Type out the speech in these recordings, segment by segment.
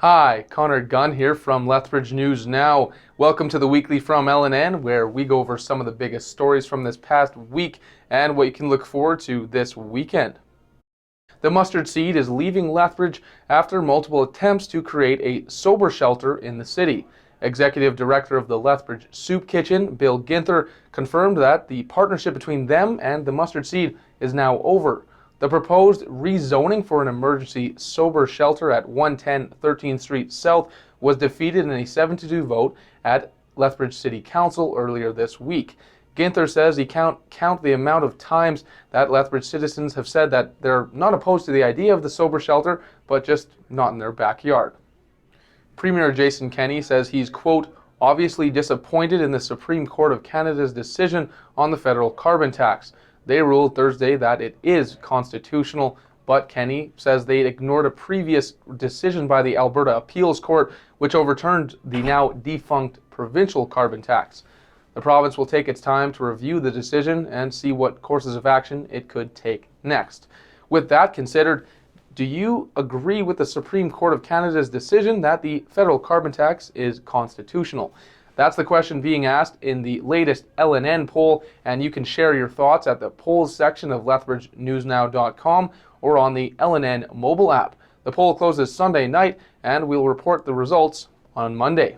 Hi, Connor Gunn here from Lethbridge News Now. Welcome to the Weekly from LNN, where we go over some of the biggest stories from this past week and what you can look forward to this weekend. The mustard seed is leaving Lethbridge after multiple attempts to create a sober shelter in the city. Executive Director of the Lethbridge Soup Kitchen, Bill Ginther, confirmed that the partnership between them and the mustard seed is now over. The proposed rezoning for an emergency sober shelter at 110 13th Street South was defeated in a 7-2 vote at Lethbridge City Council earlier this week. Ginther says he count the amount of times that Lethbridge citizens have said that they're not opposed to the idea of the sober shelter, but just not in their backyard. Premier Jason Kenney says he's, quote, obviously disappointed in the Supreme Court of Canada's decision on the federal carbon tax. They ruled Thursday that it is constitutional, but Kenney says they ignored a previous decision by the Alberta Appeals Court, which overturned the now defunct provincial carbon tax. The province will take its time to review the decision and see what courses of action it could take next. With that considered, do you agree with the Supreme Court of Canada's decision that the federal carbon tax is constitutional? That's the question being asked in the latest LNN poll, and you can share your thoughts at the polls section of lethbridgenewsnow.com or on the LNN mobile app. The poll closes Sunday night, and we'll report the results on Monday.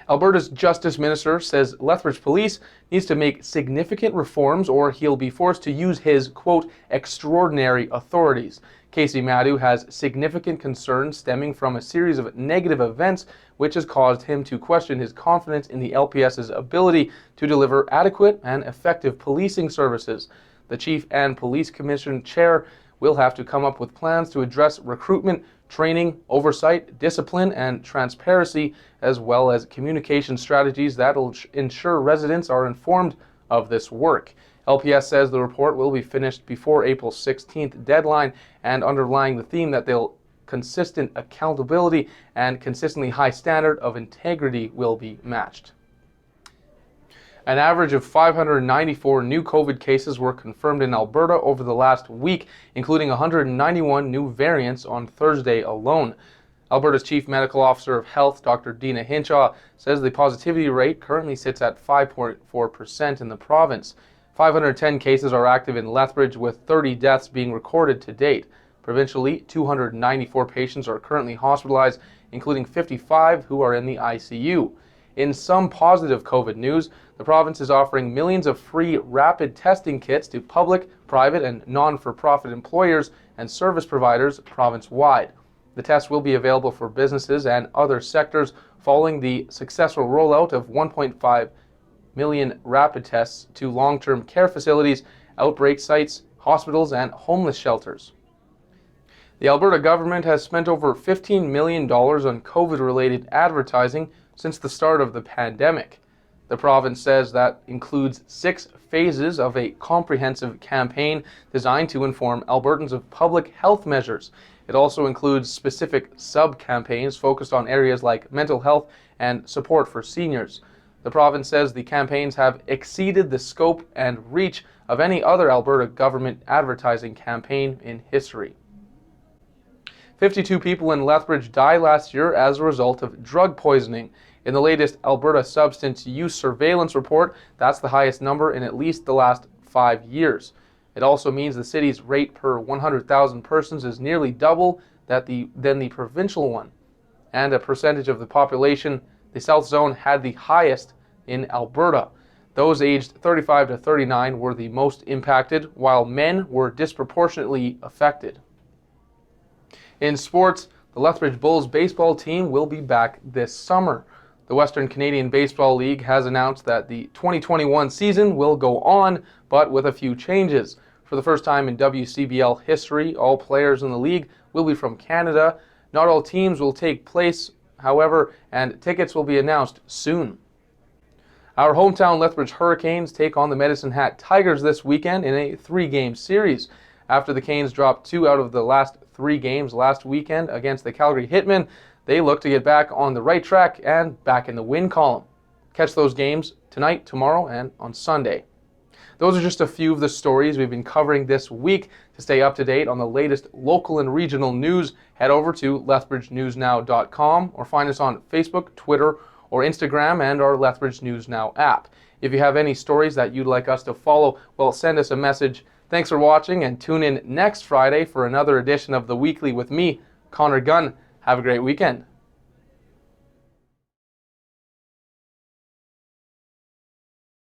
Alberta's Justice Minister says Lethbridge Police needs to make significant reforms or he'll be forced to use his, quote, extraordinary authorities. Casey Madhu has significant concerns stemming from a series of negative events which has caused him to question his confidence in the LPS's ability to deliver adequate and effective policing services. The Chief and Police Commission Chair will have to come up with plans to address recruitment, training, oversight, discipline, and transparency, as well as communication strategies that will ensure residents are informed of this work. LPS says the report will be finished before April 16th deadline, and underlying the theme that they'll consistent accountability and consistently high standard of integrity will be matched. An average of 594 new COVID cases were confirmed in Alberta over the last week, including 191 new variants on Thursday alone. Alberta's Chief Medical Officer of Health, Dr. Dina Hinshaw, says the positivity rate currently sits at 5.4% in the province. 510 cases are active in Lethbridge, with 30 deaths being recorded to date. Provincially, 294 patients are currently hospitalized, including 55 who are in the ICU. In some positive COVID news, the province is offering millions of free rapid testing kits to public, private, and non-for-profit employers and service providers province-wide. The tests will be available for businesses and other sectors following the successful rollout of 1.5 million rapid tests to long-term care facilities, outbreak sites, hospitals, and homeless shelters. The Alberta government has spent over $15 million on COVID-related advertising since the start of the pandemic. The province says that includes 6 phases of a comprehensive campaign designed to inform Albertans of public health measures. It also includes specific sub-campaigns focused on areas like mental health and support for seniors. The province says the campaigns have exceeded the scope and reach of any other Alberta government advertising campaign in history. 52 people in Lethbridge died last year as a result of drug poisoning. In the latest Alberta Substance Use Surveillance Report, that's the highest number in at least the last 5 years. It also means the city's rate per 100,000 persons is nearly double than the provincial one. And a percentage of the population, the South Zone had the highest in Alberta. Those aged 35 to 39 were the most impacted, while men were disproportionately affected. In sports, the Lethbridge Bulls baseball team will be back this summer. The Western Canadian Baseball League has announced that the 2021 season will go on, but with a few changes. For the first time in WCBL history, all players in the league will be from Canada. Not all teams will take place, however, and tickets will be announced soon. Our hometown Lethbridge Hurricanes take on the Medicine Hat Tigers this weekend in a 3-game series. After the Canes dropped 2 out of the last 3 games last weekend against the Calgary Hitmen, they look to get back on the right track and back in the win column. Catch those games tonight, tomorrow, and on Sunday. Those are just a few of the stories we've been covering this week. To To stay up to date on the latest local and regional news, head over to lethbridgenewsnow.com or find us on Facebook, Twitter, or Instagram and our Lethbridge News Now app. If you have any stories that you'd like us to follow, well, send us a message. Thanks for watching, and tune in next Friday for another edition of The Weekly with me, Connor Gunn. Have a great weekend.